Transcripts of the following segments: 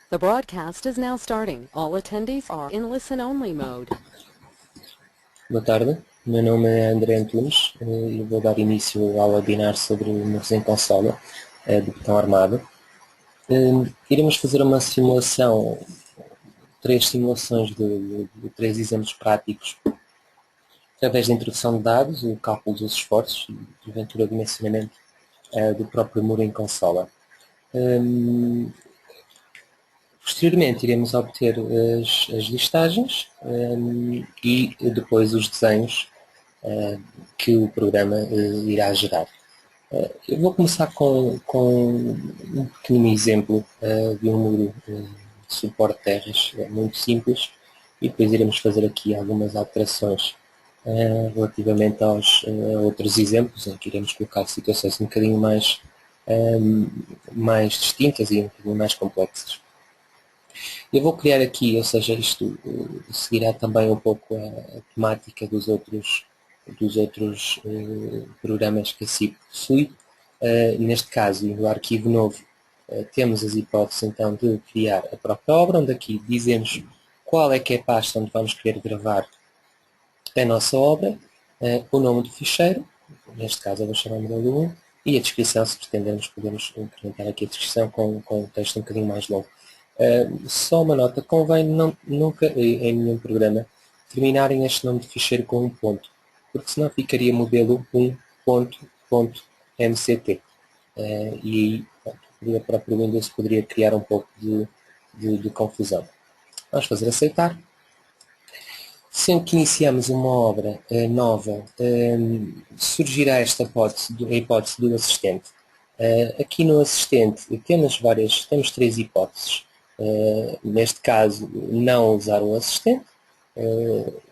The broadcast is now starting. All attendees are in listen-only mode. Boa tarde, meu nome é André Antunes e vou dar início ao webinar sobre Muros em Consola do botão armado. Iremos fazer uma simulação, três simulações de três exemplos práticos através da introdução de dados, o cálculo dos esforços e porventura o dimensionamento do próprio muro em consola. Posteriormente iremos obter as listagens e depois os desenhos que o programa irá gerar. Eu vou começar com um pequeno exemplo de um muro de suporte de terras muito simples e depois iremos fazer aqui algumas alterações relativamente aos outros exemplos em que iremos colocar situações um bocadinho mais distintas e um bocadinho mais complexas. Eu vou criar aqui, ou seja, isto seguirá também um pouco a temática dos outros programas que a SIP possui. Neste caso, no arquivo novo, temos as hipóteses então de criar a própria obra, onde aqui dizemos qual é que é a pasta onde vamos querer gravar a nossa obra, o nome do ficheiro, neste caso eu vou chamar modelo 1, e a descrição, se pretendermos, podemos incrementar aqui a descrição com um texto um bocadinho mais longo. Só uma nota, convém nunca em nenhum programa terminarem este nome de ficheiro com um ponto, porque senão ficaria modelo 1.mct e aí o próprio Windows poderia criar um pouco de confusão. Vamos fazer aceitar. Sempre que iniciamos uma obra nova, surgirá esta hipótese do assistente. Aqui no assistente temos três hipóteses. Neste caso, não usar o assistente,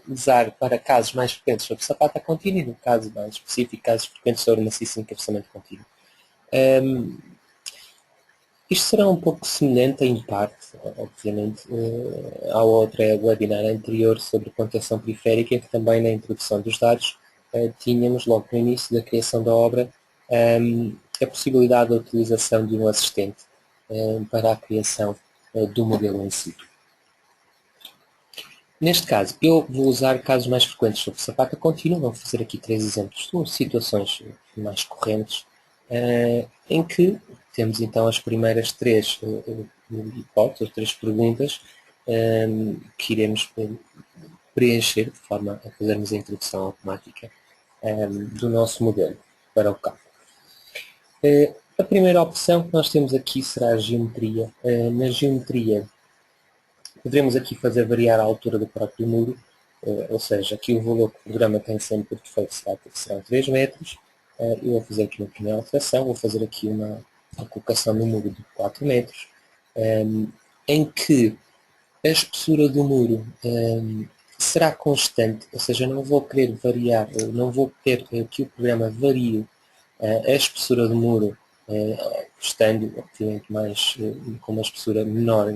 usar para casos mais frequentes sobre sapata contínua e no caso mais específico, casos frequentes sobre maciço de encabeçamento contínuo. Isto será um pouco semelhante em parte, obviamente, ao outro webinar anterior sobre contenção periférica, em que também na introdução dos dados tínhamos logo no início da criação da obra a possibilidade da utilização de um assistente para a criação do modelo em si. Neste caso, eu vou usar casos mais frequentes sobre sapata contínua, vou fazer aqui três exemplos de situações mais correntes, em que temos então as primeiras três hipóteses, três perguntas que iremos preencher de forma a fazermos a introdução automática do nosso modelo para o cálculo. A primeira opção que nós temos aqui será a geometria. Na geometria poderemos aqui fazer variar a altura do próprio muro, ou seja, aqui o valor que o programa tem sempre por defeito será 3 metros. Eu vou fazer aqui uma pequena alteração, vou fazer aqui uma colocação no muro de 4 metros, em que a espessura do muro será constante, ou seja, não vou querer variar, não vou querer que o programa varie a espessura do muro, estando obviamente com uma espessura menor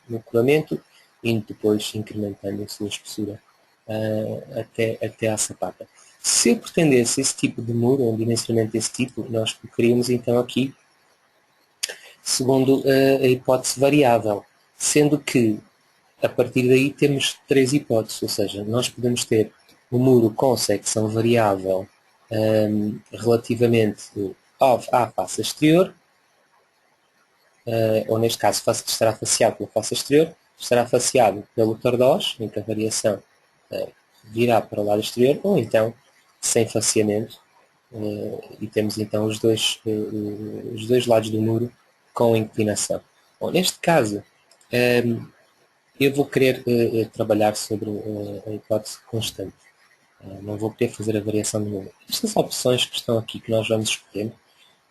no colamento e depois incrementando a sua espessura até à sapata. Se eu pretendesse esse tipo de muro, ou um dimensionamento desse tipo, nós colocaríamos então aqui segundo a hipótese variável, sendo que a partir daí temos três hipóteses, ou seja, nós podemos ter um muro com secção variável relativamente à face exterior, ou neste caso estará faceado pela face exterior, estará faceado pelo tardós, em que a variação virá para o lado exterior, ou então sem faceamento, e temos então os dois lados do muro com inclinação. Bom, neste caso, eu vou querer trabalhar sobre a hipótese constante. Não vou querer fazer a variação do número. Estas opções que estão aqui, que nós vamos escolher,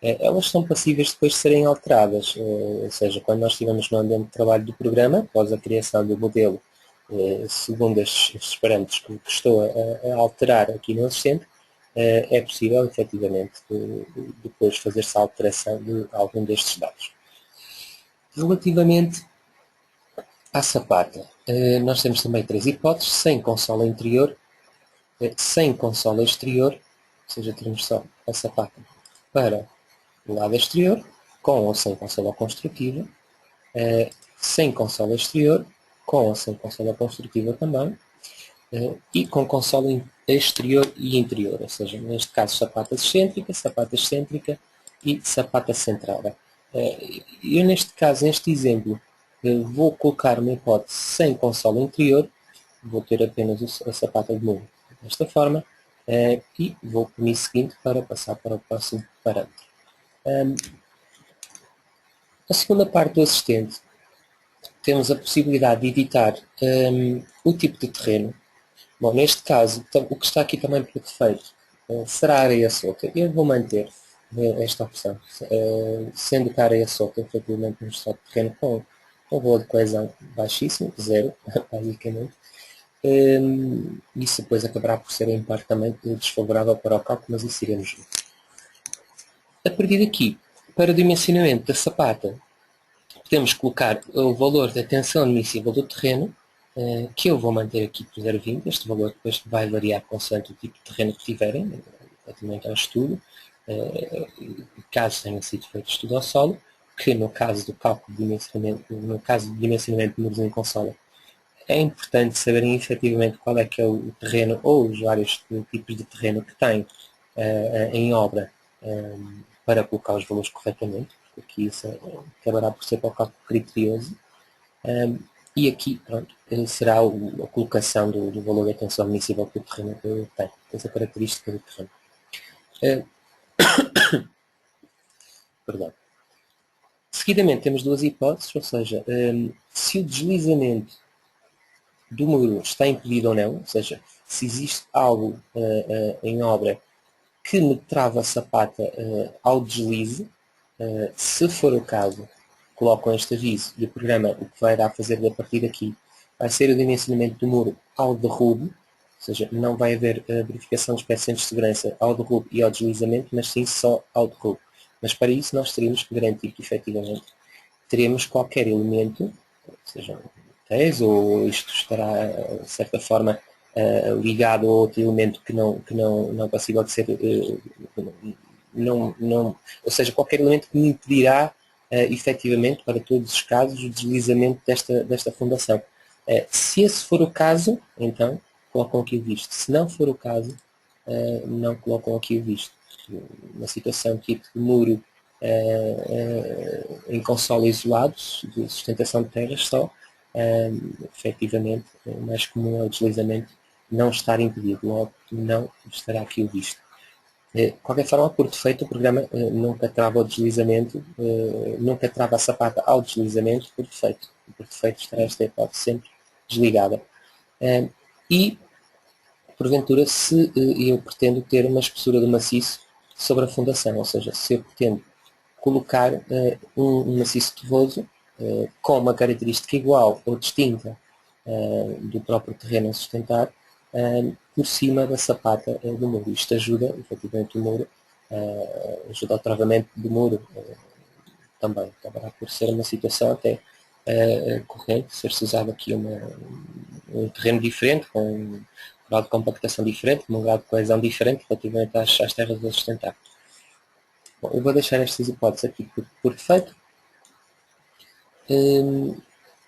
elas são passíveis depois de serem alteradas. Ou seja, quando nós estivermos no ambiente de trabalho do programa, após a criação do modelo, segundo estes parâmetros que estou a alterar aqui no assistente, é possível, efetivamente, depois fazer-se a alteração de algum destes dados. Relativamente à sapata, nós temos também três hipóteses: sem consola interior, sem consola exterior, ou seja, teremos só a sapata para o lado exterior, com ou sem consola construtiva, sem consola exterior, com ou sem consola construtiva também, e com consola exterior e interior, ou seja, neste caso sapata excêntrica e sapata centrada. Eu neste caso, neste exemplo, vou colocar uma hipótese sem consola interior, vou ter apenas a sapata de muro desta forma, e vou para o caminho seguinte para passar para o próximo parâmetro. A segunda parte do assistente, temos a possibilidade de editar o tipo de terreno. Bom, neste caso, o que está aqui também por defeito será a areia solta. Eu vou manter esta opção, sendo que a areia solta efetivamente no estado de terreno com um valor de coesão baixíssimo, zero, basicamente. Isso depois acabará por ser em parte também desfavorável para o cálculo, mas isso iremos ver. A partir daqui, para o dimensionamento da sapata, podemos colocar o valor da tensão admissível do terreno, que eu vou manter aqui por 0,20. Este valor depois vai variar consoante o tipo de terreno que tiverem, relativamente ao estudo, caso tenha sido feito estudo ao solo, que no caso do cálculo de dimensionamento, no caso de dimensionamento de muros em consola, é importante saberem efetivamente qual é que é o terreno ou os vários tipos de terreno que têm em obra para colocar os valores corretamente, porque aqui isso acabará por ser para o cálculo criterioso. E aqui, pronto, será a colocação do valor da tensão admissível que o terreno tem, essa característica do terreno. Perdão. Seguidamente temos duas hipóteses, ou seja, se o deslizamento do muro está impedido ou não, ou seja, se existe algo em obra que me trava a sapata ao deslize, se for o caso, colocam este aviso e o programa o que vai dar a fazer a partir daqui vai ser o dimensionamento do muro ao derrube, ou seja, não vai haver verificação dos coeficientes de segurança ao derrube e ao deslizamento, mas sim só ao derrube. Mas para isso nós teríamos que garantir que efetivamente teremos qualquer elemento, seja tese, ou isto estará de certa forma ligado a outro elemento que não é possível de ser, ou seja, qualquer elemento que me impedirá efetivamente, para todos os casos, o deslizamento desta fundação. Se esse for o caso, então colocam aqui o visto. Se não for o caso, não colocam aqui o visto. Uma situação tipo de muro em consolo isolado, de sustentação de terras só, efetivamente, o mais comum é o deslizamento não estar impedido, logo não estará aqui o visto. De qualquer forma, por defeito, o programa nunca trava o deslizamento, nunca trava a sapata ao deslizamento por defeito. Por defeito estará esta hipótese sempre desligada. E, porventura, se eu pretendo ter uma espessura de maciço sobre a fundação, ou seja, se eu pretendo colocar um maciço terroso com uma característica igual ou distinta do próprio terreno a sustentar, por cima da sapata do muro. Isto ajuda, efetivamente, o muro, ajuda ao travamento do muro também. Acabará por ser uma situação até corrente, ser-se usado aqui um terreno diferente, com um grau de compactação diferente, com um grau de coesão diferente relativamente às terras a sustentar. Bom, eu vou deixar estas hipóteses aqui por defeito.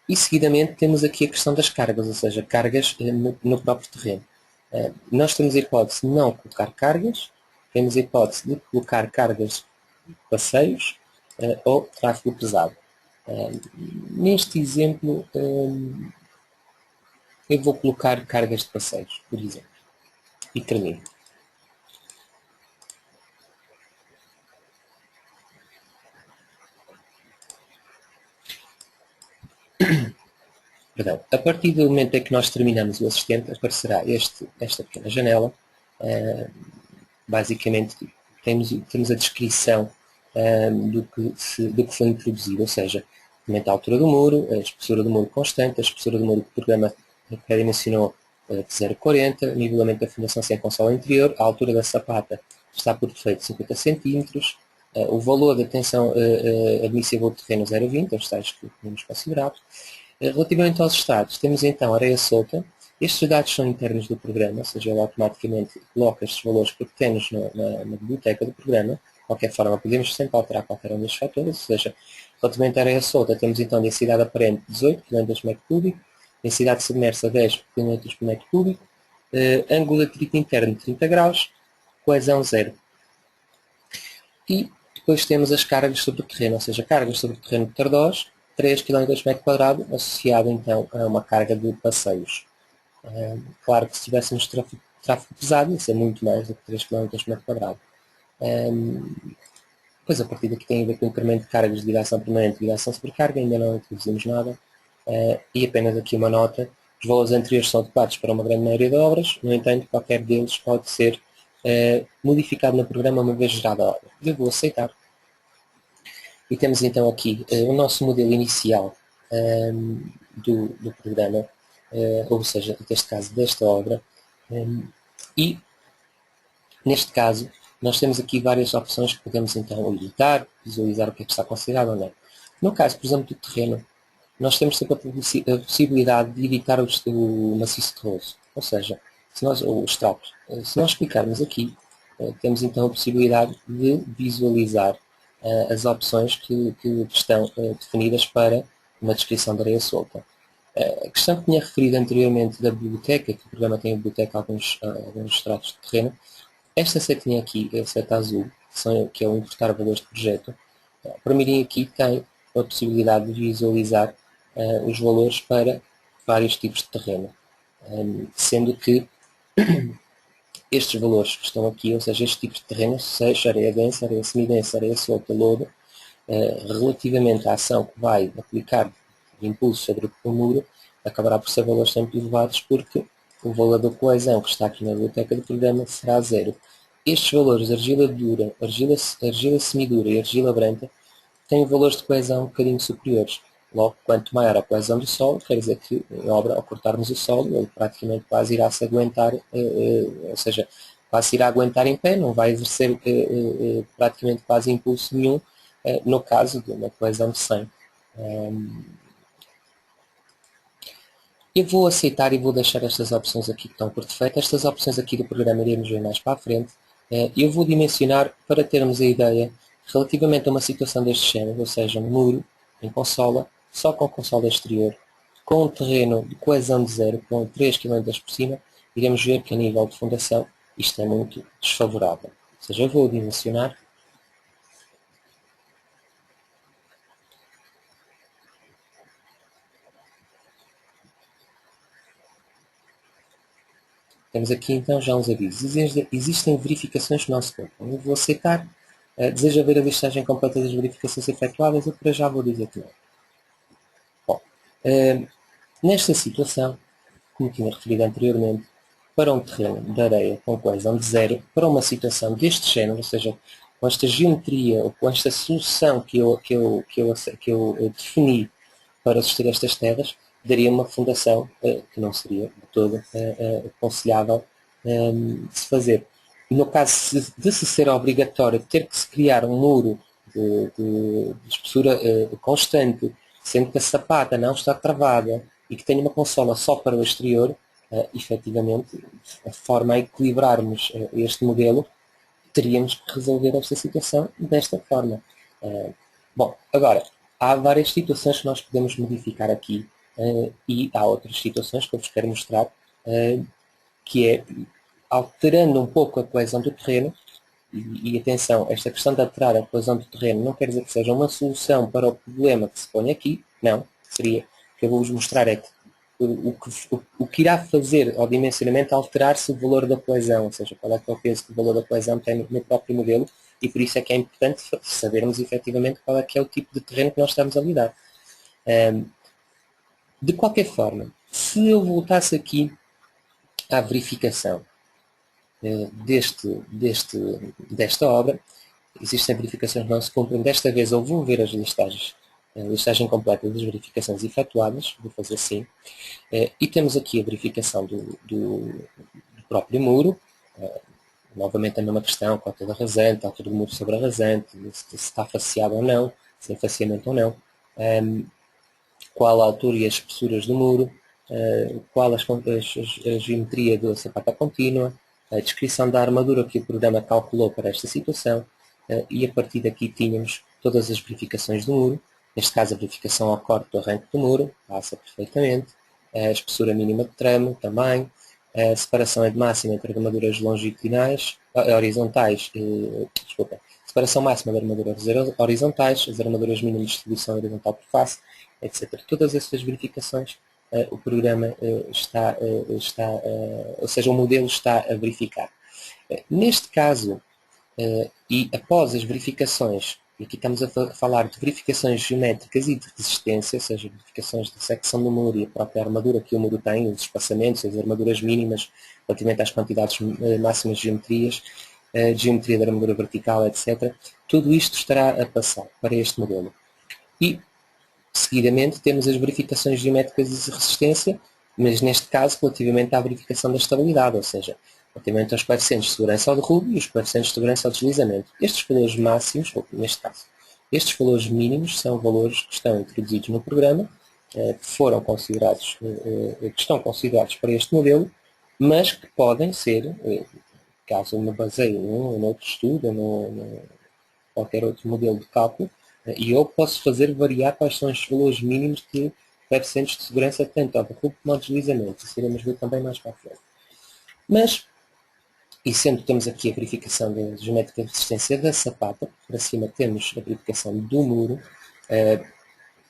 E seguidamente temos aqui a questão das cargas, ou seja, cargas no próprio terreno. Nós temos a hipótese de não colocar cargas, temos a hipótese de colocar cargas de passeios ou tráfego pesado. Neste exemplo, eu vou colocar cargas de passeios, por exemplo, e termino. Perdão. A partir do momento em que nós terminamos o assistente, aparecerá esta pequena janela. Basicamente, temos a descrição do que foi introduzido, ou seja, a altura do muro, a espessura do muro constante, a espessura do muro que o programa pré-dimensionou de 0,40, o nivelamento da fundação sem consola interior, a altura da sapata está por defeito 50 cm, o valor da tensão admissível do terreno 0,20, os tais que tínhamos considerado. Relativamente aos estados, temos então areia solta. Estes dados são internos do programa, ou seja, ele automaticamente coloca estes valores pequenos na biblioteca do programa, qualquer forma, podemos sempre alterar qualquer um destes fatores, ou seja, relativamente à areia solta, temos então densidade aparente 18 km por metro cúbico, densidade submersa 10 km por metro cúbico, ângulo de atrito interno 30 graus, coesão 0. E depois temos as cargas sobre o terreno, ou seja, cargas sobre o terreno de Tardós, 3 km por metro quadrado, associado então a uma carga de passeios. Claro que se tivéssemos tráfego pesado, ia ser muito mais do que 3 km por metro quadrado. Depois, a partir daqui tem a ver com o incremento de cargas de direção permanente e direção sobrecarga, ainda não introduzimos nada. E apenas aqui uma nota, os valores anteriores são adequados para uma grande maioria de obras, no entanto, qualquer deles pode ser modificado no programa uma vez gerada a obra. Eu vou aceitar. E temos então aqui o nosso modelo inicial do programa, ou seja, neste caso desta obra, e neste caso nós temos aqui várias opções que podemos então editar, visualizar o que é que está considerado ou não. No caso, por exemplo, do terreno, nós temos sempre a possibilidade de editar o maciço terroso, ou seja, o extrato. Se nós clicarmos aqui, temos então a possibilidade de visualizar as opções que estão definidas para uma descrição da areia solta. A questão que tinha referido anteriormente da biblioteca, que o programa tem a biblioteca alguns extratos de terreno, esta setinha aqui, a seta azul, que é o importar valores de projeto, para mim aqui tem a possibilidade de visualizar os valores para vários tipos de terreno, sendo que estes valores que estão aqui, ou seja, este tipo de terreno, seja areia densa, areia semidensa, areia solta, lodo, relativamente à ação que vai aplicar de impulso sobre o muro, acabará por ser valores sempre elevados, porque o valor da coesão que está aqui na biblioteca do programa será 0. Estes valores, argila dura, argila semidura e argila branca, têm valores de coesão um bocadinho superiores. Logo, quanto maior a coesão do solo, quer dizer que em obra, ao cortarmos o solo, ele praticamente quase irá se aguentar, ou seja, quase irá aguentar em pé, não vai exercer praticamente quase impulso nenhum, no caso de uma coesão de 100. Eu vou aceitar e vou deixar estas opções aqui que estão por defeito. Estas opções aqui do programa iremos ver mais para a frente. Eu vou dimensionar para termos a ideia relativamente a uma situação deste género, ou seja, um muro em consola, só com consola exterior, com um terreno de coesão de 0, com 3 km por cima, iremos ver que a nível de fundação isto é muito desfavorável. Ou seja, eu vou dimensionar. Temos aqui então já uns avisos. Existem verificações que não se compram. Eu vou aceitar. Deseja ver a listagem completa das verificações efetuadas? Eu para já vou dizer que não. Bom, nesta situação, como tinha referido anteriormente, para um terreno de areia com coesão de 0, para uma situação deste género, ou seja, com esta geometria ou com esta solução que eu defini para suster estas terras, daria uma fundação que não seria de todo aconselhável de se fazer. No caso de se ser obrigatório ter que se criar um muro de espessura constante, sendo que a sapata não está travada e que tenha uma consola só para o exterior, efetivamente, a forma a equilibrarmos este modelo, teríamos que resolver esta situação desta forma. Bom, agora, há várias situações que nós podemos modificar aqui e há outras situações que eu vos quero mostrar, que é alterando um pouco a coesão do terreno, e atenção, esta questão de alterar a coesão do terreno não quer dizer que seja uma solução para o problema que se põe aqui, não, seria, o que eu vou-vos mostrar é que o que irá fazer ao dimensionamento alterar-se o valor da coesão, ou seja, qual é que é o peso que o valor da coesão tem no próprio modelo, e por isso é que é importante sabermos efetivamente qual é que é o tipo de terreno que nós estamos a lidar. De qualquer forma, se eu voltasse aqui à verificação desta obra, existem verificações que não se cumprem. Desta vez eu vou ver as listagens, a listagem completa das verificações efetuadas, vou fazer assim, e temos aqui a verificação do próprio muro, novamente a mesma questão, cota da rasante, altura do muro sobre a rasante, se está faceado ou não, se é faceamento ou não, qual a altura e as espessuras do muro, qual a geometria da sapata contínua, a descrição da armadura que o programa calculou para esta situação, e a partir daqui tínhamos todas as verificações do muro. Neste caso a verificação ao corte do arranque do muro, passa perfeitamente, a espessura mínima de trame também, a separação máxima entre armaduras longitudinais, horizontais, desculpa, separação máxima de armaduras horizontais, as armaduras mínimas de distribuição horizontal por face, etc. Todas essas verificações o programa ou seja, o modelo está a verificar. Neste caso, e após as verificações, e aqui estamos a falar de verificações geométricas e de resistência, ou seja, verificações de secção do muro e a própria armadura que o muro tem, os espaçamentos, as armaduras mínimas, relativamente às quantidades máximas de geometrias, geometria da armadura vertical, etc. Tudo isto estará a passar para este modelo. E, seguidamente, temos as verificações geométricas de resistência, mas neste caso relativamente à verificação da estabilidade, ou seja, relativamente aos coeficientes de segurança ao derrubo e os coeficientes de segurança ao deslizamento. Estes valores máximos, ou neste caso, estes valores mínimos são valores que estão introduzidos no programa, que estão considerados para este modelo, mas que podem ser, caso eu me baseie num outro estudo, ou qualquer outro modelo de cálculo, e eu posso fazer variar quais são os valores mínimos de coeficientes de segurança tanto ao derrubo como ao deslizamento. Isso iremos ver também mais para a frente. Mas, e sendo que temos aqui a verificação da geométrica de resistência da sapata, para cima temos a verificação do muro,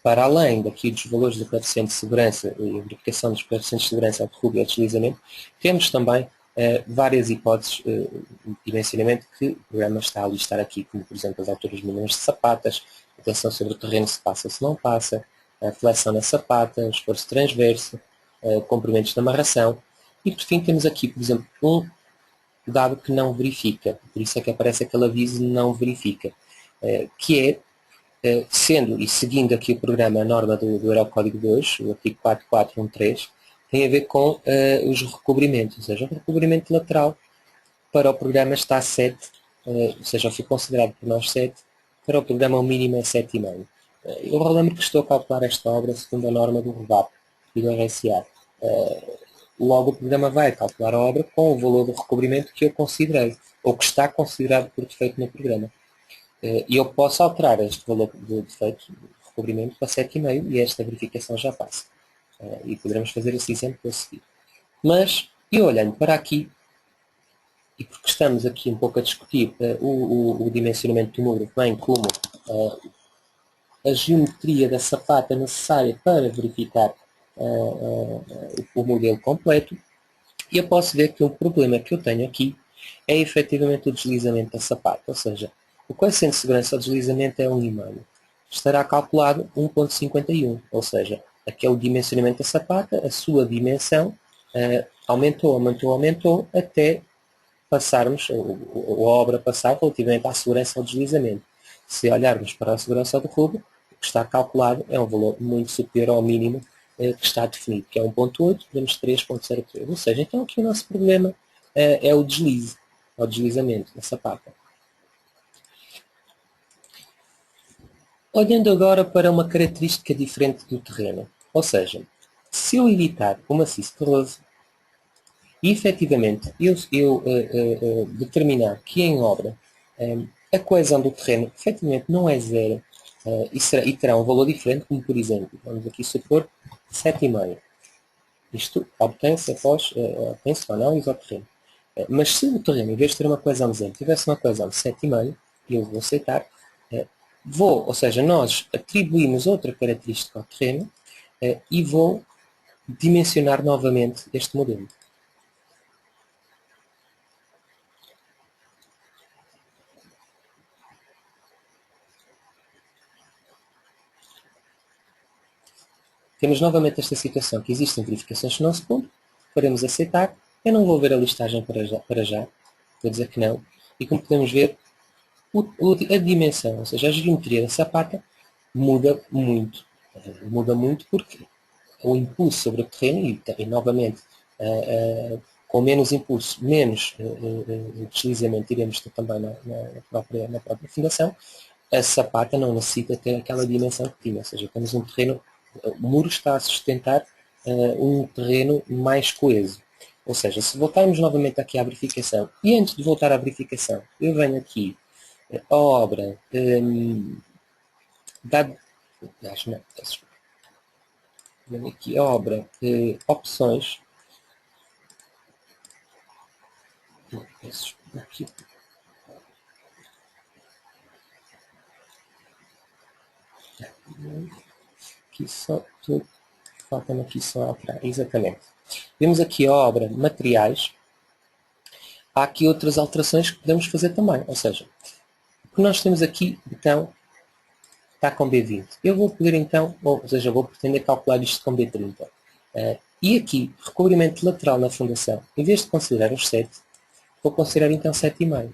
para além daqui dos valores do coeficiente de segurança e a verificação dos coeficientes de segurança ao derrubo e ao deslizamento, temos também várias hipóteses de dimensionamento que o programa está a listar aqui, como por exemplo as alturas mínimas de sapatas, a tensão sobre o terreno se passa ou se não passa, a flexão na sapata, o esforço transverso, comprimentos de amarração, e por fim temos aqui, por exemplo, um dado que não verifica, por isso é que aparece aquele aviso não verifica, que é, sendo e seguindo aqui o programa, a norma do Eurocódigo 2, o artigo 4413, tem a ver com os recobrimentos, ou seja, o recobrimento lateral para o programa está a 7, ou seja, foi considerado por nós 7, para o programa o mínimo é 7,5. Eu relembro que estou a calcular esta obra segundo a norma do REVAP e do RSA. Logo o programa vai calcular a obra com o valor do recobrimento que eu considerei, ou que está considerado por defeito no programa. E eu posso alterar este valor de defeito, de recobrimento, para 7,5 e esta verificação já passa. E poderemos fazer esse exemplo a seguir. Mas, e olhando para aqui, e porque estamos aqui um pouco a discutir o dimensionamento do muro, bem como a geometria da sapata necessária para verificar o modelo completo, e eu posso ver que o problema que eu tenho aqui é efetivamente o deslizamento da sapata, ou seja, o coeficiente de segurança ao deslizamento é 1,5. Estará calculado 1,51, ou seja, aquele dimensionamento da sapata, a sua dimensão aumentou, até passarmos, ou a obra passar relativamente à segurança ao deslizamento. Se olharmos para a segurança ao derrubo, o que está calculado é um valor muito superior ao mínimo que está definido, que é 1,8, temos 3,03. Ou seja, então aqui o nosso problema é o deslize, é o deslizamento da sapata. Olhando agora para uma característica diferente do terreno, ou seja, se eu evitar o maciço terroso e efetivamente eu determinar que em obra a coesão do terreno efetivamente não é zero e terá um valor diferente, como por exemplo, vamos aqui supor 7,5. Isto obtém-se após a análise ao terreno. Mas se o terreno, em vez de ter uma coesão de 0, tivesse uma coesão de 7,5, eu vou aceitar, ou seja, nós atribuímos outra característica ao terreno e vou dimensionar novamente este modelo. Temos novamente esta situação que existem verificações que não se cumprem, podemos aceitar, eu não vou ver a listagem para já, vou dizer que não, e como podemos ver, a dimensão, ou seja, a geometria da sapata muda muito. Muda muito porque o impulso sobre o terreno, e novamente, com menos impulso, menos deslizamento iremos ter também na própria fundação, a sapata não necessita ter aquela dimensão que tinha, ou seja, temos um terreno, o muro está a sustentar um terreno mais coeso. Ou seja, se voltarmos novamente aqui à verificação, e antes de voltar à verificação, eu venho aqui A obra dado, não, aqui a obra opções, aqui só falta-me aqui só alterar, exatamente. Vemos aqui a obra materiais, há aqui outras alterações que podemos fazer também, ou seja, o que nós temos aqui, então, está com B20. Eu vou poder então, ou seja, vou pretender calcular isto com B30. E aqui, recobrimento lateral na fundação, em vez de considerar os 7, vou considerar então 7,5.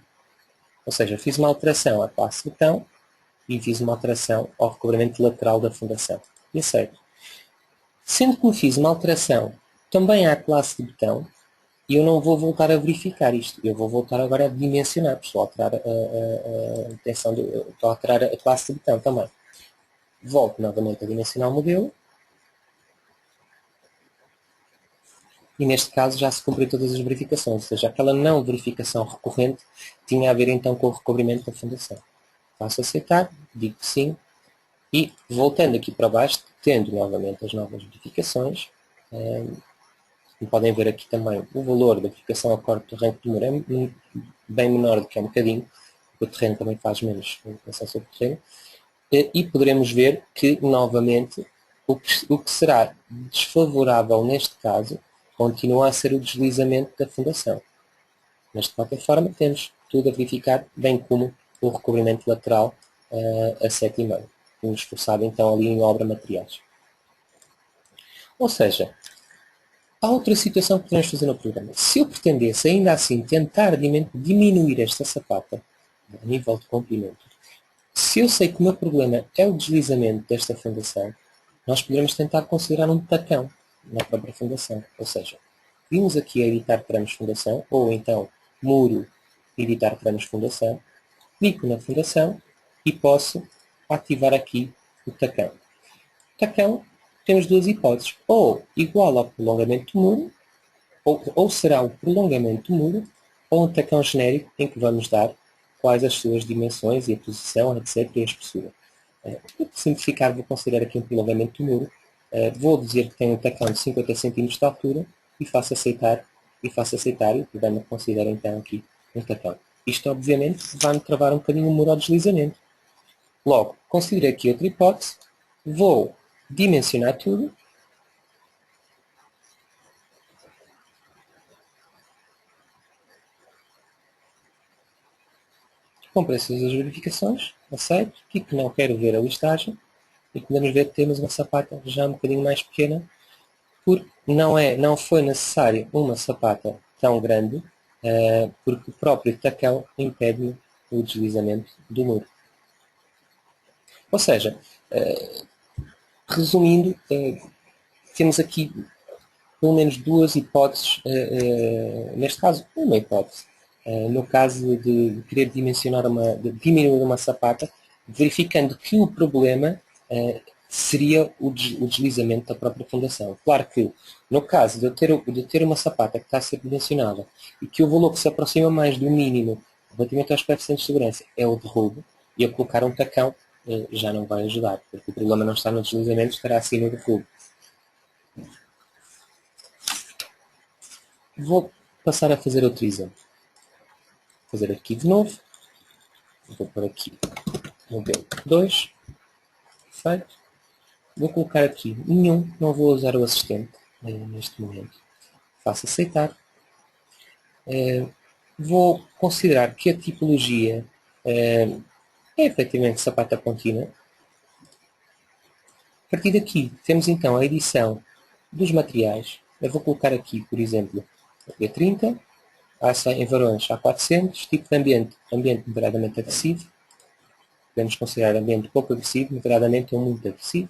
Ou seja, fiz uma alteração à classe de betão e fiz uma alteração ao recobrimento lateral da fundação. E aceito. Sendo que me fiz uma alteração também à classe de betão, eu não vou voltar a verificar isto. Eu vou voltar agora a dimensionar, porque estou a alterar estou a alterar a classe de betão também. Volto novamente a dimensionar o modelo. E neste caso já se cumpriu todas as verificações, ou seja, aquela não verificação recorrente tinha a ver então com o recobrimento da fundação. Faço aceitar, digo que sim, e voltando aqui para baixo, tendo novamente as novas verificações, e podem ver aqui também o valor da verificação a corte do terreno de muro é bem menor do que é um bocadinho, o terreno também faz menos verificação sobre o terreno, e poderemos ver que novamente o que será desfavorável neste caso continua a ser o deslizamento da fundação. Mas de qualquer forma temos tudo a verificar, bem como o recobrimento lateral a 7,5. Temos esforçado então ali em obra materiais. Ou seja, há outra situação que podemos fazer no programa. Se eu pretendesse ainda assim tentar diminuir esta sapata a nível de comprimento, se eu sei que o meu problema é o deslizamento desta fundação, nós poderemos tentar considerar um tacão na própria fundação. Ou seja, vimos aqui a editar tramos fundação, ou então muro editar tramos fundação, clico na fundação e posso ativar aqui o tacão. Tacão, temos duas hipóteses, ou igual ao prolongamento do muro, ou será o prolongamento do muro, ou um tacão genérico em que vamos dar quais as suas dimensões e a posição, etc. e a espessura. Para simplificar, vou considerar aqui um prolongamento do muro. Vou dizer que tem um tacão de 50 cm de altura e faço aceitar, e o programa considera então aqui um tacão. Isto, obviamente, vai-me travar um bocadinho o muro ao deslizamento. Logo, considerei aqui outra hipótese, vou dimensionar tudo, cumpro essas as verificações, aceito, e que não quero ver a listagem, e podemos ver que temos uma sapata já um bocadinho mais pequena, porque não foi necessário uma sapata tão grande, porque o próprio tacão impede o deslizamento do muro. Ou seja, resumindo, temos aqui pelo menos duas hipóteses, neste caso, uma hipótese. No caso de querer de diminuir uma sapata, verificando que o problema seria o deslizamento da própria fundação. Claro que, no caso de eu ter uma sapata que está a ser dimensionada e que o valor que se aproxima mais do mínimo relativamente aos coeficientes de segurança é o derrubo, e eu colocar um tacão já não vai ajudar, porque o problema não está no deslizamento, estará assim no derrubo. Vou passar a fazer outro exemplo. Vou fazer aqui de novo. Vou pôr aqui modelo 2. Feito. Vou colocar aqui nenhum, não vou usar o assistente neste momento. Faço aceitar. Vou considerar que a tipologia é efetivamente sapata contínua. A partir daqui temos então a edição dos materiais. Eu vou colocar aqui, por exemplo, B30, aça em varões A400, tipo de ambiente moderadamente agressivo. Podemos considerar ambiente pouco agressivo, moderadamente ou muito agressivo.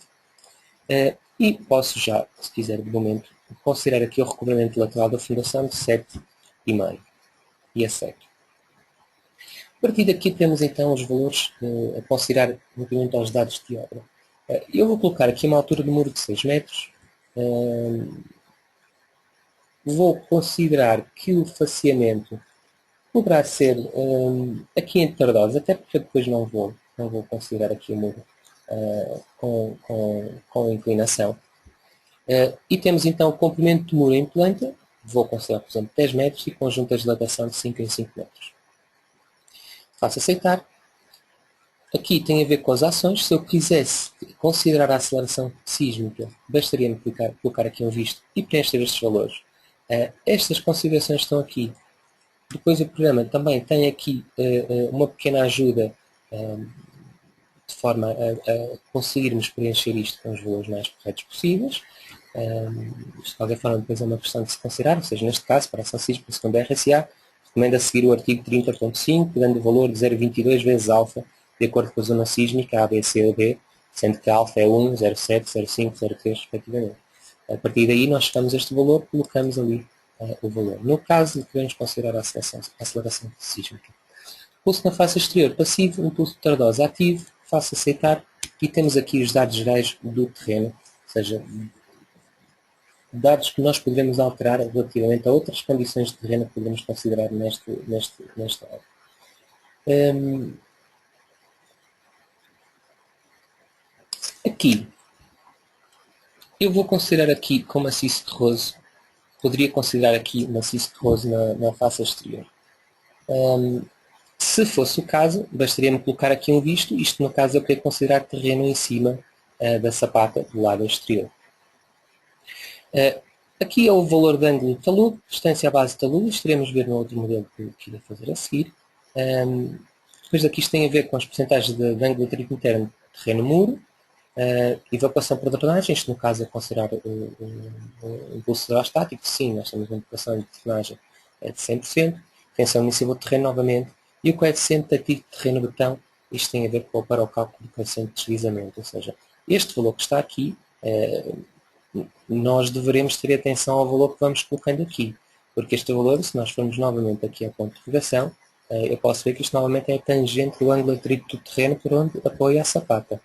E posso já, se quiser de momento, considerar aqui o recobrimento lateral da fundação de 7,5. E aceito. A partir daqui temos então os valores a considerar relativamente aos dados de obra. Eu vou colocar aqui uma altura de muro de 6 metros. Vou considerar que o faciamento, poderá ser aqui em Tardosa, até porque eu depois não vou considerar aqui o muro com inclinação. E temos então o comprimento do muro em planta, vou considerar, por exemplo, 10 metros e conjunto de dilatação de 5 em 5 metros. Faço aceitar. Aqui tem a ver com as ações. Se eu quisesse considerar a aceleração sísmica, bastaria-me colocar aqui um visto e preencher estes valores. Estas considerações estão aqui. Depois o programa também tem aqui uma pequena ajuda de forma a conseguirmos preencher isto com os valores mais corretos possíveis. Isto de qualquer forma depois é uma questão de se considerar, ou seja, neste caso, para a ação sísmica segundo a RSA, recomenda seguir o artigo 30.5, dando o valor de 0,22 vezes alfa, de acordo com a zona sísmica A, B, C ou D, sendo que a alfa é 1, 0,7, 0,5, 0,3, respectivamente. A partir daí nós chegamos a este valor, colocamos ali o valor. No caso, devemos considerar a aceleração sísmica. Pulso na face exterior passivo, impulso de Tardosa ativo, faço aceitar e temos aqui os dados gerais do terreno, ou seja, dados que nós podemos alterar relativamente a outras condições de terreno que podemos considerar nesta área. Aqui, eu vou considerar aqui como maciço terroso, poderia considerar aqui maciço terroso na face exterior. Se fosse o caso, bastaria-me colocar aqui um visto, isto no caso eu queria considerar terreno em cima da sapata do lado exterior. Aqui é o valor de ângulo de talude, distância à base de talude, isto teremos ver no outro modelo que irei fazer a seguir. Depois daqui isto tem a ver com as percentagens de ângulo de atrito interno terreno-muro, evacuação por drenagem, isto no caso é considerar o impulso hidrostático, sim, nós temos uma evacuação de drenagem de 100%, tensão inicial do terreno novamente, e o coeficiente de atrito de terreno-betão, isto tem a ver para o cálculo do coeficiente de deslizamento, ou seja, este valor que está aqui, nós deveremos ter atenção ao valor que vamos colocando aqui, porque este valor, se nós formos novamente aqui à ponto de interrogação, eu posso ver que isto novamente é a tangente do ângulo de atrito do terreno por onde apoia a sapata.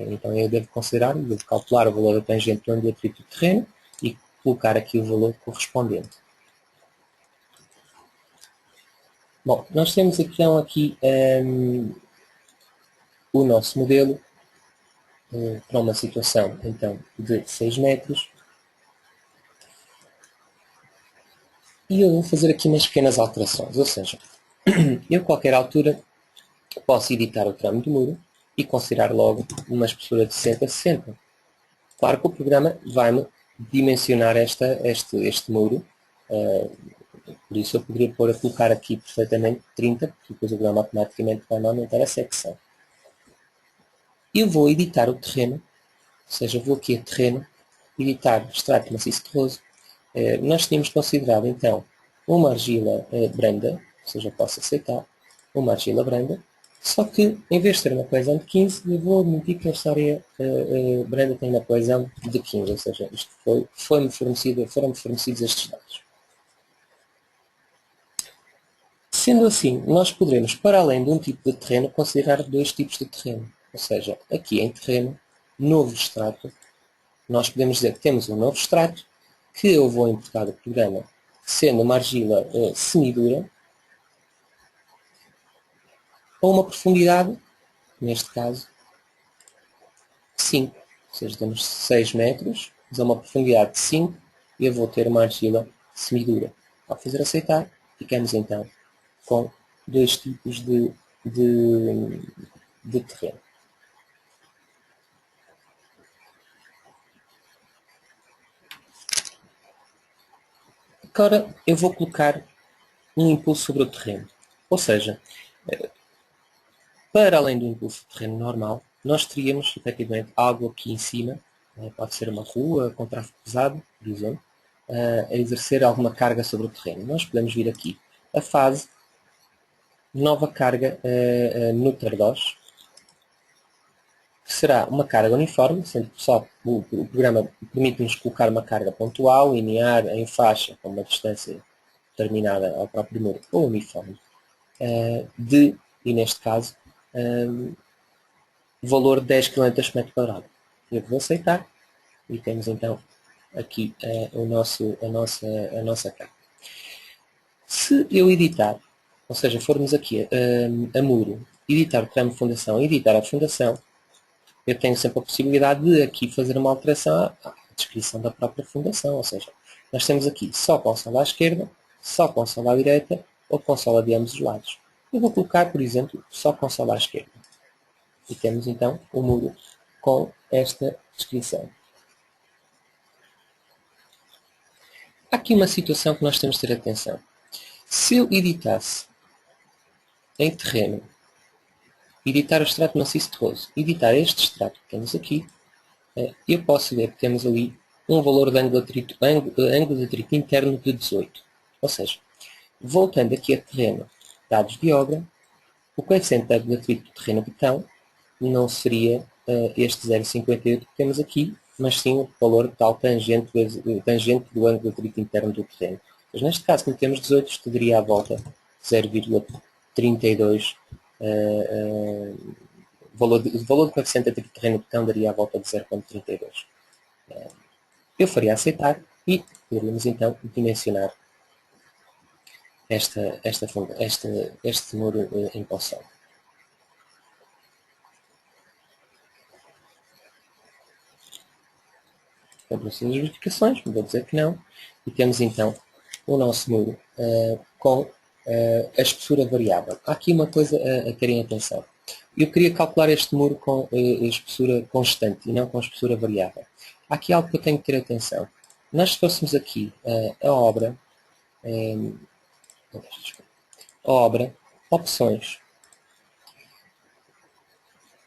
Então eu devo considerar, devo calcular o valor da tangente do ângulo de atrito do terreno e colocar aqui o valor correspondente. Bom, nós temos então aqui o nosso modelo para uma situação então de 6 metros. E eu vou fazer aqui umas pequenas alterações, ou seja, eu a qualquer altura posso editar o tramo do muro e considerar logo uma espessura de 60 a 60. Claro que o programa vai-me dimensionar este muro, por isso eu poderia pôr a colocar aqui perfeitamente 30, porque depois o programa automaticamente vai aumentar a secção. Eu vou editar o terreno, ou seja, vou aqui a terreno, editar extrato maciço terroso. Nós tínhamos considerado então uma argila branda, ou seja, posso aceitar uma argila branda, só que em vez de ter uma coesão de 15, eu vou admitir que esta área branda tem uma coesão de 15, ou seja, isto foram-me fornecidos estes dados. Sendo assim, nós poderemos, para além de um tipo de terreno, considerar dois tipos de terreno. Ou seja, aqui em terreno, novo extrato, nós podemos dizer que temos um novo extrato, que eu vou importar do programa, sendo uma argila semidura, ou uma profundidade, neste caso, 5. Ou seja, temos 6 metros, mas a uma profundidade de 5, e eu vou ter uma argila semidura. Ao fazer aceitar, ficamos então com dois tipos de terreno. Agora eu vou colocar um impulso sobre o terreno. Ou seja, para além do impulso de terreno normal, nós teríamos efetivamente algo aqui em cima, pode ser uma rua com tráfego pesado, por exemplo, a exercer alguma carga sobre o terreno. Nós podemos vir aqui a fase nova carga no Tardós, que será uma carga uniforme, sendo que só o programa permite-nos colocar uma carga pontual, linear, em faixa, com uma distância determinada ao próprio muro, ou uniforme, e neste caso, valor de 10 km por metro quadrado. Eu vou aceitar e temos então aqui a nossa carga. Se eu editar ou seja, formos aqui a muro, editar o tramo de fundação, editar a fundação, eu tenho sempre a possibilidade de aqui fazer uma alteração à descrição da própria fundação, ou seja, nós temos aqui só consola à esquerda, só consola à direita ou consola de ambos os lados. Eu vou colocar, por exemplo, só consola à esquerda. E temos então o muro com esta descrição. Há aqui uma situação que nós temos de ter atenção. Se eu editasse em terreno, editar o extrato maciço terroso, editar este extrato que temos aqui, eu posso ver que temos ali um valor de ângulo de atrito interno de 18. Ou seja, voltando aqui a terreno, dados de obra, o coeficiente de ângulo de atrito do terreno betão não seria este 0,58 que temos aqui, mas sim o valor de tal tangente do ângulo de atrito interno do terreno. Mas neste caso, como temos 18, isto daria à volta 0,32. O valor do coeficiente de atrito do terreno betão daria à volta de 0,32. Eu faria aceitar e poderíamos então dimensionar este muro em poção. Compram-se as verificações, vou dizer que não, e temos então o nosso muro com a espessura variável. Há aqui uma coisa a terem atenção. Eu queria calcular este muro com a espessura constante e não com a espessura variável. Há aqui algo que eu tenho que ter atenção. Nós, se fôssemos aqui a obra, opções.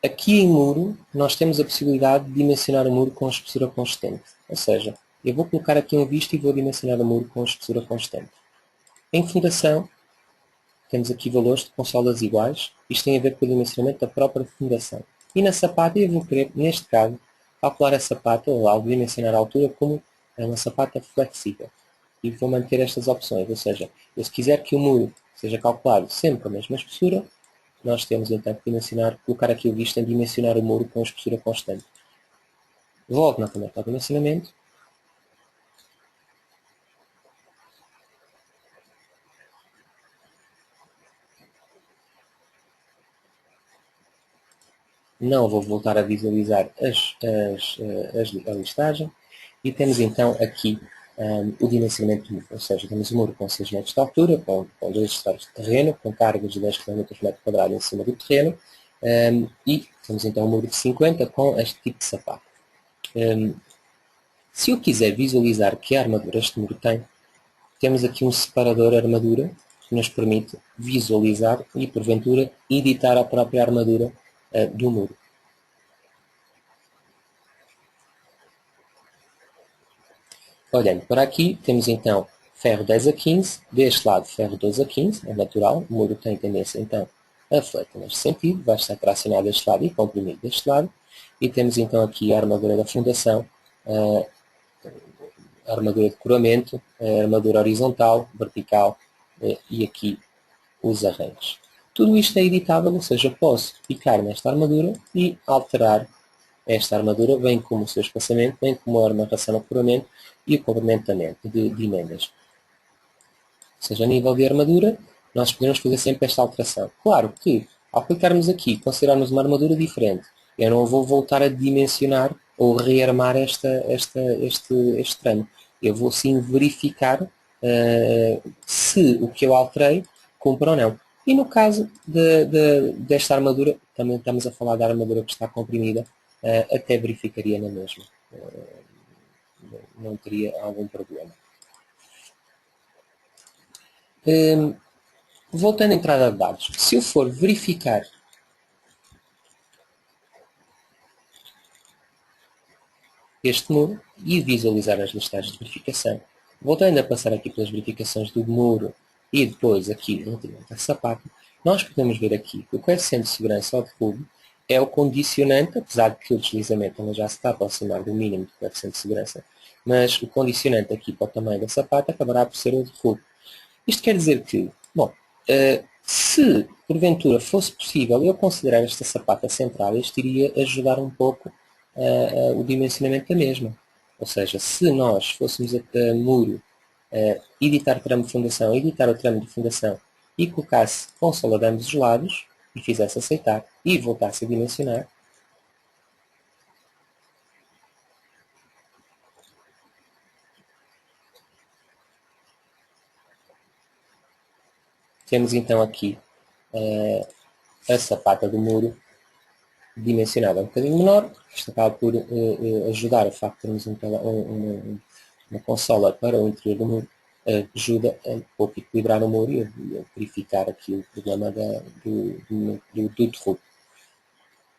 Aqui em muro, nós temos a possibilidade de dimensionar o muro com a espessura constante. Ou seja, eu vou colocar aqui um visto e vou dimensionar o muro com a espessura constante. Em fundação, temos aqui valores de consolas iguais. Isto tem a ver com o dimensionamento da própria fundação. E na sapata, eu vou querer, neste caso, calcular a sapata, ou ao dimensionar a altura, como uma sapata flexível. E vou manter estas opções. Ou seja, eu, se quiser que o muro seja calculado sempre com a mesma espessura, nós temos então que dimensionar, colocar aqui o visto em dimensionar o muro com a espessura constante. Volto novamente ao dimensionamento. Não vou voltar a visualizar a listagem. E temos então aqui o dimensionamento do muro. Ou seja, temos o muro com 6 metros de altura, com 2 hectares de terreno, com cargas de 10 km por metro quadrado em cima do terreno. E temos então um muro de 50 com este tipo de sapato. Se eu quiser visualizar que armadura este muro tem, temos aqui um separador armadura que nos permite visualizar e, porventura, editar a própria armadura do muro. Olhando para aqui, temos então ferro 10 a 15, deste lado ferro 12 a 15, é natural, o muro tem tendência então a fletar neste sentido, vai estar tracionado deste lado e comprimido deste lado, e temos então aqui a armadura da fundação, a armadura de coramento, a armadura horizontal, vertical e aqui os arranques. Tudo isto é editável, ou seja, posso picar nesta armadura e alterar esta armadura, bem como o seu espaçamento, bem como a amarração no coramento e o comprimento de emendas. Ou seja, a nível de armadura, nós podemos fazer sempre esta alteração. Claro que, ao clicarmos aqui, considerarmos uma armadura diferente, eu não vou voltar a dimensionar ou rearmar este tramo. Eu vou sim verificar se o que eu alterei cumpre ou não. E no caso desta armadura, também estamos a falar da armadura que está comprimida, até verificaria na mesma. Não teria algum problema. Voltando à entrada de dados, se eu for verificar este muro e visualizar as listagens de verificação, voltando a passar aqui pelas verificações do muro e depois aqui relativamente à sapata, nós podemos ver aqui que o coeficiente de segurança ao derrubo é o condicionante, apesar de que o deslizamento também já se está a aproximar do mínimo do coeficiente de segurança, mas o condicionante aqui para o tamanho da sapata acabará por ser o derrubo. Isto quer dizer que, bom, se porventura fosse possível eu considerar esta sapata central, isto iria ajudar um pouco o dimensionamento da mesma. Ou seja, se nós fôssemos a muro, editar o tramo de fundação, editar o tramo de fundação e colocasse consola de ambos os lados e fizesse aceitar e voltasse a dimensionar, temos então aqui a sapata do muro dimensionada um bocadinho menor. Isto acaba por ajudar o facto de termos uma consola para o interior do muro, ajuda a um pouco equilibrar o muro e a verificar aqui o problema do derrubo.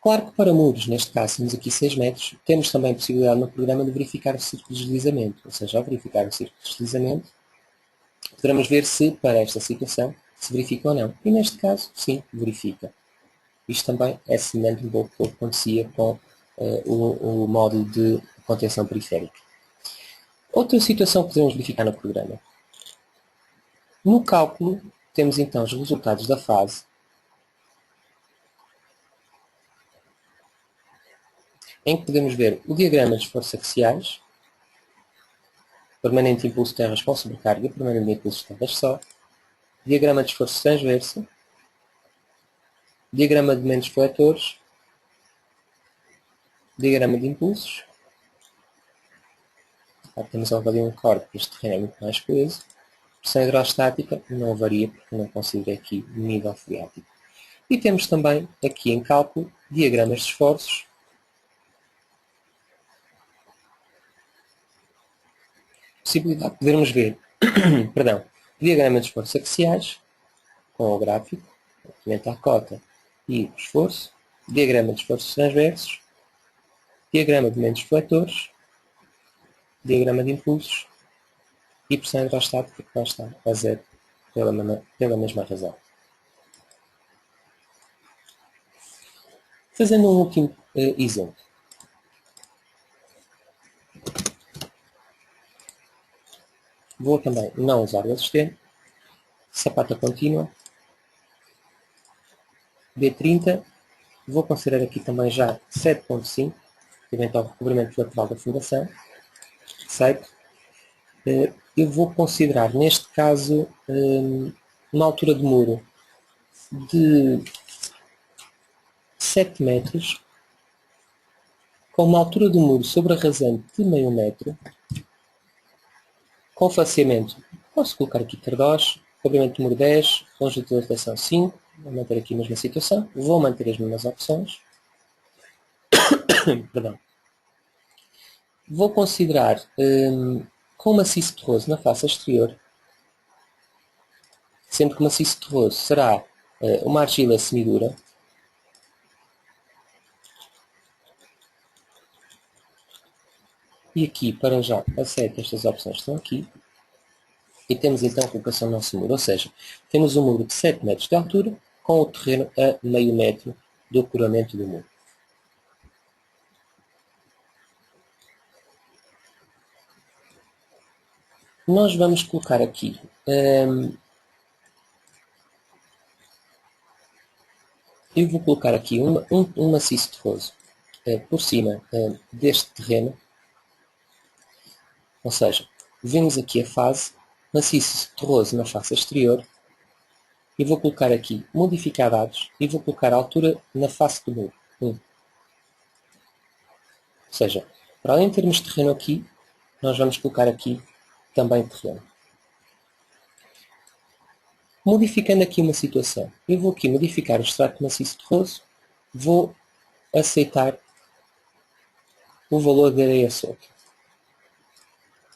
Claro que para muros, neste caso temos aqui 6 metros, temos também a possibilidade no programa de verificar o círculo de deslizamento, ou seja, ao verificar o círculo de deslizamento, poderemos ver se para esta situação se verifica ou não. E neste caso, sim, verifica. Isto também é semelhante um pouco ao que acontecia com o módulo de contenção periférica. Outra situação que podemos verificar no programa. No cálculo, temos então os resultados da fase, em que podemos ver o diagrama de esforços axiais, permanente impulso de terras com sobrecarga, permanente impulso de terras só, diagrama de esforço transverso, diagrama de momentos fletores, diagrama de impulsos. Temos ali um corte, este terreno é muito mais coeso. Pressão hidrostática não varia porque não considero aqui nível freático. E temos também aqui em cálculo diagramas de esforços, possibilidade de podermos ver perdão, diagrama de esforços axiais com o gráfico, aumenta a cota e o esforço, diagrama de esforços transversos, diagrama de momentos fletores, diagrama de impulsos e pressão hidrostática que lá está a zero pela mesma razão. Fazendo um último exemplo. Vou também não usar o assistente. Sapata contínua. B30. Vou considerar aqui também já 7.5, eventual recobrimento lateral da fundação. Aceito. Eu vou considerar, neste caso, uma altura de muro de 7 metros, com uma altura do muro sobre a rasante de meio metro, com faceamento, posso colocar aqui tardós, comprimento de muro 10, longitud de rotação 5, vou manter aqui a mesma situação, vou manter as mesmas opções. Perdão. Vou considerar com maciço terroso na face exterior, sendo que o maciço terroso será uma argila semidura, e aqui, para já, aceito estas opções que estão aqui. E temos então a colocação do nosso muro. Ou seja, temos um muro de 7 metros de altura, com o terreno a meio metro do coramento do muro. Nós vamos colocar aqui eu vou colocar aqui um maciço terroso por cima deste terreno. Ou seja, vemos aqui a fase, maciço terroso na face exterior, e vou colocar aqui modificar dados e vou colocar a altura na face do muro. 1. Ou seja, para além de termos terreno aqui, nós vamos colocar aqui também terreno. Modificando aqui uma situação, eu vou aqui modificar o extrato maciço terroso, vou aceitar o valor de areia solta.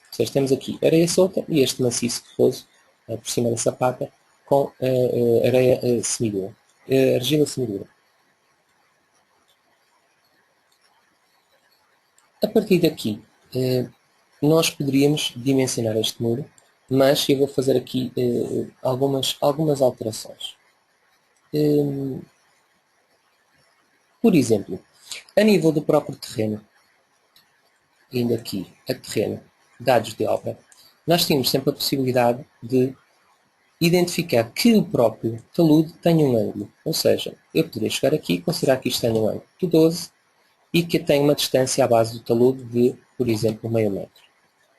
Ou seja, temos aqui areia solta e este maciço terroso por cima da sapata com areia semidura, argila semidura. A partir daqui, nós poderíamos dimensionar este muro, mas eu vou fazer aqui algumas alterações. Por exemplo, a nível do próprio terreno, indo aqui a terreno, dados de obra, nós temos sempre a possibilidade de identificar que o próprio talude tem um ângulo. Ou seja, eu poderia chegar aqui e considerar que isto tem um ângulo de 12 e que tem uma distância à base do talude de, por exemplo, meio metro.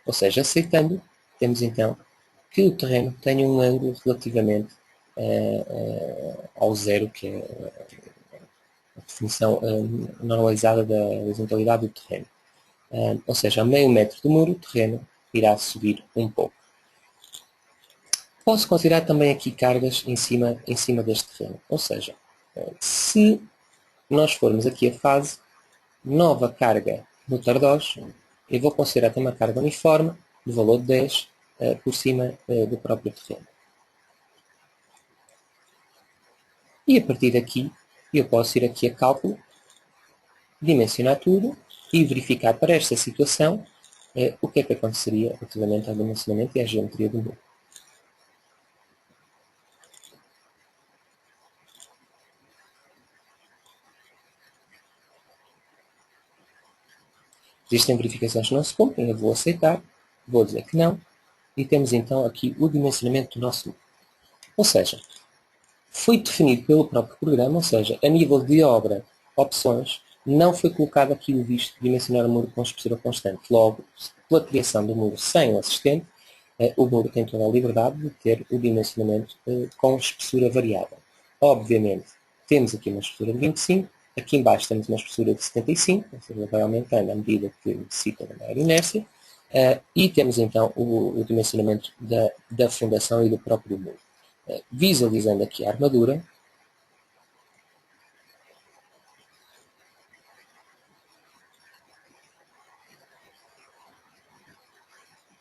Ou seja, aceitando, temos então que o terreno tem um ângulo relativamente ao zero, que é a definição normalizada da horizontalidade do terreno. Ou seja, a meio metro do muro, o terreno irá subir um pouco. Posso considerar também aqui cargas em cima deste terreno. Ou seja, se nós formos aqui a fase, nova carga no Tardós, eu vou considerar também uma carga uniforme, do valor de 10, por cima do próprio terreno. E a partir daqui, eu posso ir aqui a cálculo, dimensionar tudo e verificar para esta situação o que é que aconteceria relativamente ao dimensionamento e à geometria do muro. Existem verificações que não se cumprem, eu vou aceitar, vou dizer que não, e temos então aqui o dimensionamento do nosso muro. Ou seja, foi definido pelo próprio programa, ou seja, a nível de obra, opções, não foi colocado aqui o visto de dimensionar o muro com espessura constante. Logo, pela criação do muro sem o assistente, o muro tem toda a liberdade de ter o dimensionamento com espessura variável. Obviamente, temos aqui uma espessura de 25, aqui embaixo temos uma espessura de 75, ou seja, vai aumentando à medida que necessita da maior inércia, e temos então o dimensionamento da fundação e do próprio muro. Visualizando aqui a armadura,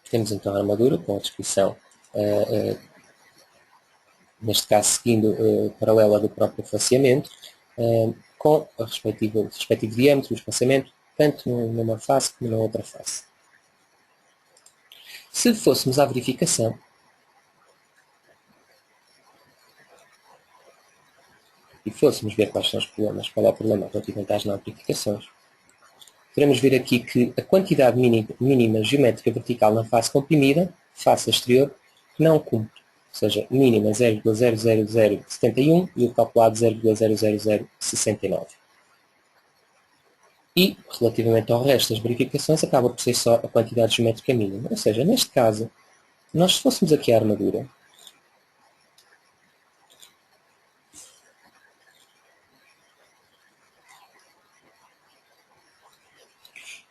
temos então a armadura com a descrição, neste caso seguindo paralela do próprio faceamento, com o respectivo diâmetro, o espaçamento, tanto numa face como na outra face. Se fôssemos à verificação, e fôssemos ver quais são os problemas, qual é o problema relativamente às não amplificações, podemos ver aqui que a quantidade mínima geométrica vertical na face comprimida, face exterior, não cumpre. Ou seja, mínima 0,00071 e o calculado 0,00069. E, relativamente ao resto das verificações, acaba por ser só a quantidade geométrica mínima. Ou seja, neste caso, nós se fôssemos aqui à armadura,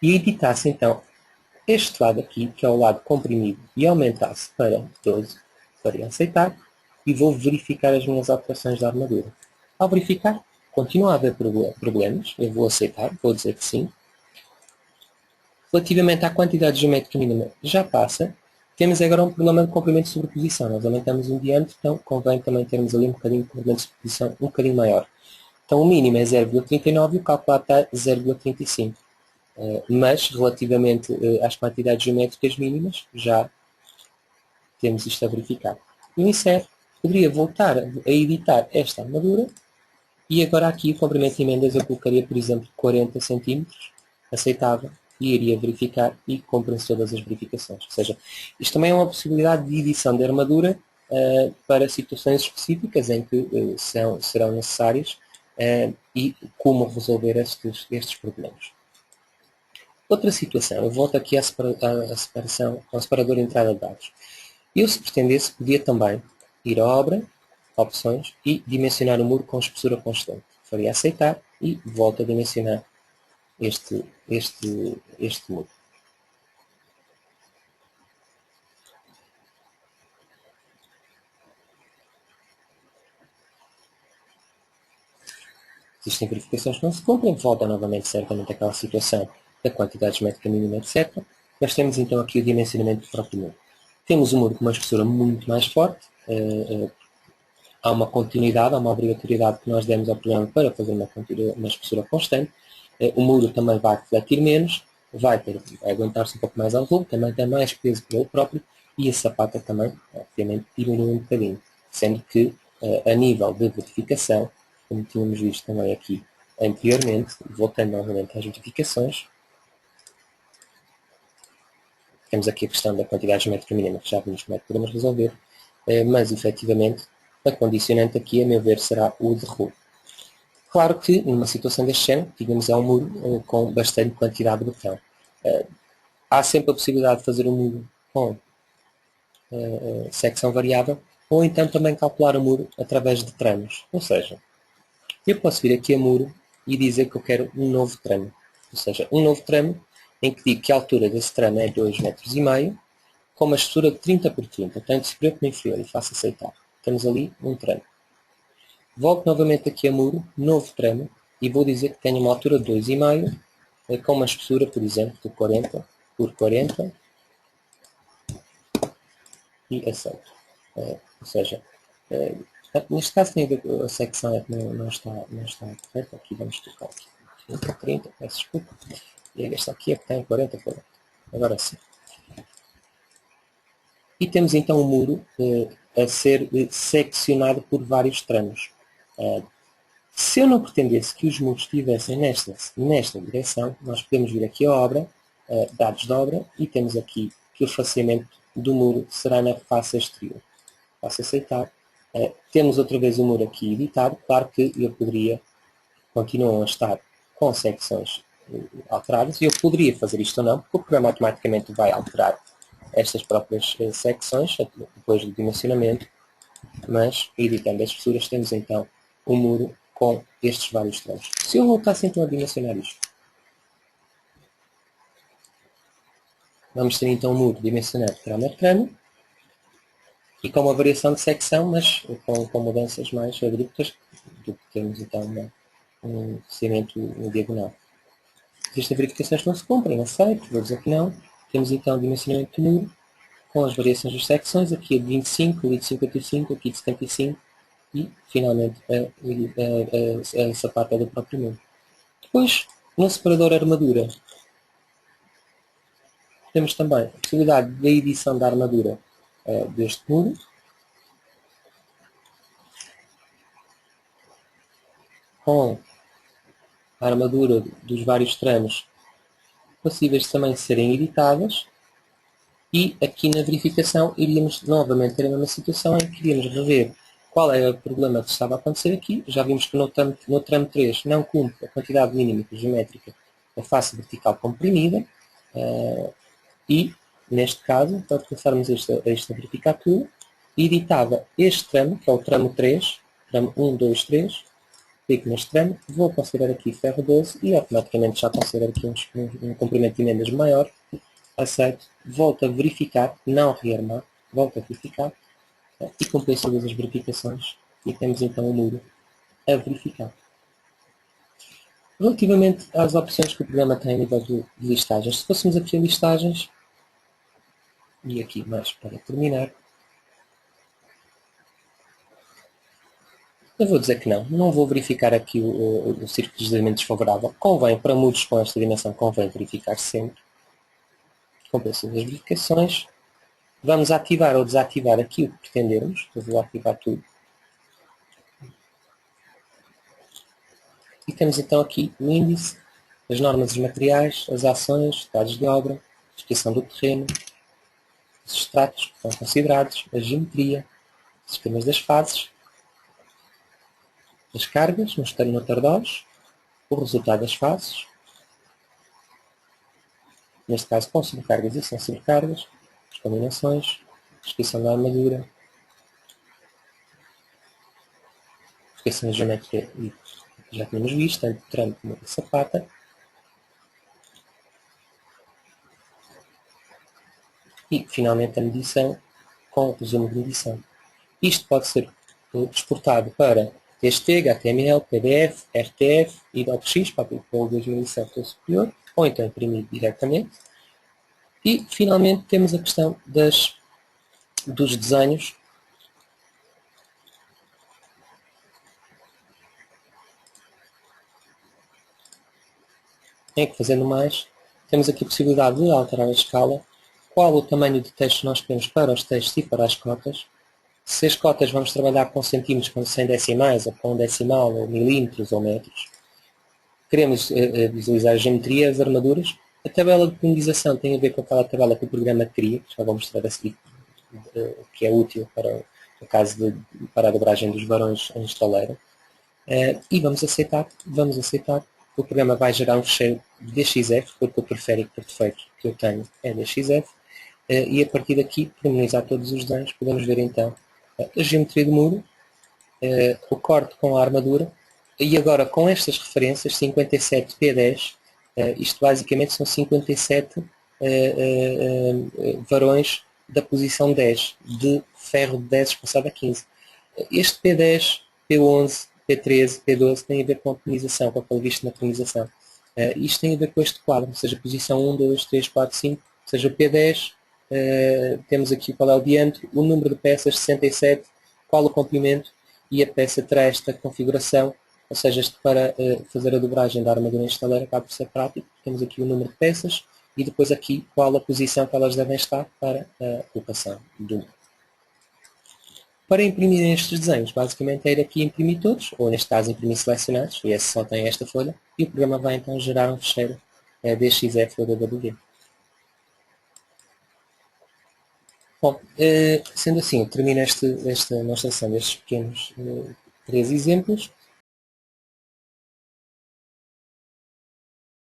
e editasse então este lado aqui, que é o lado comprimido, e aumentasse para 12, para aceitar, e vou verificar as minhas alterações da armadura. Ao verificar, continua a haver problemas, eu vou aceitar, vou dizer que sim. Relativamente à quantidade geométrica mínima, já passa. Temos agora um problema de comprimento de sobreposição. Nós aumentamos um diâmetro, então convém também termos ali um bocadinho de comprimento de sobreposição um bocadinho maior. Então o mínimo é 0,39 e o calculado está 0,35. Mas, relativamente às quantidades geométricas mínimas, já temos isto a verificar. E encerro, poderia voltar a editar esta armadura, e agora aqui o comprimento de emendas eu colocaria, por exemplo, 40 cm, aceitável, e iria verificar e cumpram-se todas as verificações. Ou seja, isto também é uma possibilidade de edição de armadura para situações específicas em que serão necessárias e como resolver estes problemas. Outra situação, eu volto aqui à separação, ao separador de entrada de dados. Eu, se pretendesse, podia também ir à obra, opções, e dimensionar o muro com espessura constante. Faria aceitar e volto a dimensionar este muro. Existem verificações que não se cumprem, volta novamente certamente àquela situação da quantidade geométrica mínima, etc. Mas temos então aqui o dimensionamento do próprio muro. Temos um muro com uma espessura muito mais forte, há uma continuidade, há uma obrigatoriedade que nós demos ao programa para fazer uma espessura constante. O muro também vai refletir menos, vai aguentar-se um pouco mais ao volume, também tem mais peso para ele próprio, e a sapata também, obviamente, diminui um bocadinho. Sendo que, a nível de verificação, como tínhamos visto também aqui anteriormente, voltando novamente às verificações, temos aqui a questão da quantidade geométrica mínima, que já vimos como é que podemos resolver, mas efetivamente a condicionante aqui, a meu ver, será o derrubo. Claro que, numa situação deste género, digamos, é um muro com bastante quantidade de betão. Há sempre a possibilidade de fazer um muro com secção variável, ou então também calcular o muro através de tramos. Ou seja, eu posso vir aqui a muro e dizer que eu quero um novo tramo. Ou seja, um novo tramo em que digo que a altura desse tramo é 2,5 metros, com uma espessura de 30 por 30, tanto superior como inferior, e faço aceitar. Temos ali um tramo. Volto novamente aqui a muro, novo tramo, e vou dizer que tenho uma altura de 2,5, com uma espessura, por exemplo, de 40 por 40, e aceito. Ou seja, neste caso tem a ver com a secção é que não está correta. Aqui vamos tocar aqui. 30, 30, peço desculpa. E esta aqui é que tem 40, 40. Agora sim. E temos então o muro a ser seccionado por vários tramos. Se eu não pretendesse que os muros estivessem nesta direção, nós podemos vir aqui a obra, dados de obra, e temos aqui que o faceamento do muro será na face exterior. Faço aceitar. Temos outra vez o muro aqui editado. Claro que eu poderia, continuam a estar com secções alteradas, e eu poderia fazer isto ou não, porque o programa automaticamente vai alterar estas próprias secções, depois do dimensionamento, mas editando as espessuras temos então o muro com estes vários tramos. Se eu voltasse então a dimensionar isto, vamos ter então o muro dimensionado tramo a tramo, e com uma variação de secção, mas com mudanças mais abruptas do que temos então um cimento no diagonal. Existem verificações que não se cumprem, aceito, vou dizer que não. Temos então o dimensionamento do muro, com as variações das secções, aqui é de 25, ali de 55, aqui de 75, e finalmente a sapata do próprio muro. Depois, no separador armadura, temos também a possibilidade da edição da armadura deste muro. Com a armadura dos vários tramos possíveis também de serem editadas, e aqui na verificação iríamos novamente ter a mesma situação em que iríamos rever qual é o problema que estava a acontecer aqui. Já vimos que no tramo 3 não cumpre a quantidade mínima geométrica da face vertical comprimida, e neste caso, para começarmos esta verificar tudo, editava este tramo, que é o tramo 3, tramo 1, 2, 3, clico neste tramo, vou considerar aqui ferro 12 e automaticamente já considero aqui um comprimento de emendas maior, aceito, volto a verificar, não rearmar, volto a verificar, e cumpri todas as verificações e temos então o muro a verificar. Relativamente às opções que o programa tem a nível de listagens, se fôssemos aqui a listagens, e aqui mais para terminar, eu vou dizer que não vou verificar aqui o círculo de deslizamento desfavorável. Convém, para muros com esta dimensão, convém verificar sempre. Compensa as verificações. Vamos ativar ou desativar aqui o que pretendermos. Eu vou ativar tudo. E temos então aqui o índice, as normas dos materiais, as ações, dados de obra, descrição do terreno, os extratos que são considerados, a geometria, os esquemas das fases, as cargas no Tardós, o resultado das fases, neste caso com sobrecargas e sem sobrecargas, as combinações, descrição da armadura, descrição da geometria, e já tínhamos visto, tanto de tramo como de sapata, e finalmente a medição com o resumo de medição. Isto pode ser exportado para TXT, HTML, PDF, RTF e DocX para o 2007 ou superior, ou então imprimido diretamente. E finalmente temos a questão dos desenhos. Em que, fazendo mais, temos aqui a possibilidade de alterar a escala, qual o tamanho de texto nós queremos para os textos e para as cotas. Se as cotas vamos trabalhar com centímetros, com 100 decimais, ou com um decimal, ou milímetros, ou metros. Queremos visualizar a geometria, as armaduras. A tabela de penalização tem a ver com aquela tabela que o programa cria, que já vou mostrar a seguir, que é útil para o caso para a dobragem dos varões em estaleira. E vamos aceitar. O programa vai gerar um ficheiro DXF, porque o periférico por defeito que eu tenho é DXF, e a partir daqui, para minimizar todos os danos, podemos ver então a geometria do muro, o corte com a armadura, e agora com estas referências, 57 P10, isto basicamente são 57 varões da posição 10, de ferro de 10 passado a 15. Este P10, P11, P13, P12 tem a ver com a penização, com aquilo visto na penização. Isto tem a ver com este quadro, ou seja, posição 1, 2, 3, 4, 5, ou seja, o P10, temos aqui qual é o diâmetro, o número de peças, 67, qual o comprimento, e a peça terá esta configuração, ou seja, isto para fazer a dobragem da armadura em estaleira acaba por ser prático. Temos aqui o número de peças e depois aqui qual a posição que elas devem estar para a colocação do muro. Para imprimir estes desenhos, basicamente é ir aqui imprimir todos, ou neste caso imprimir selecionados, e esse só tem esta folha, e o programa vai então gerar um fecheiro DXF ou DWG. Bom, sendo assim, termino esta demonstração destes pequenos 3 exemplos.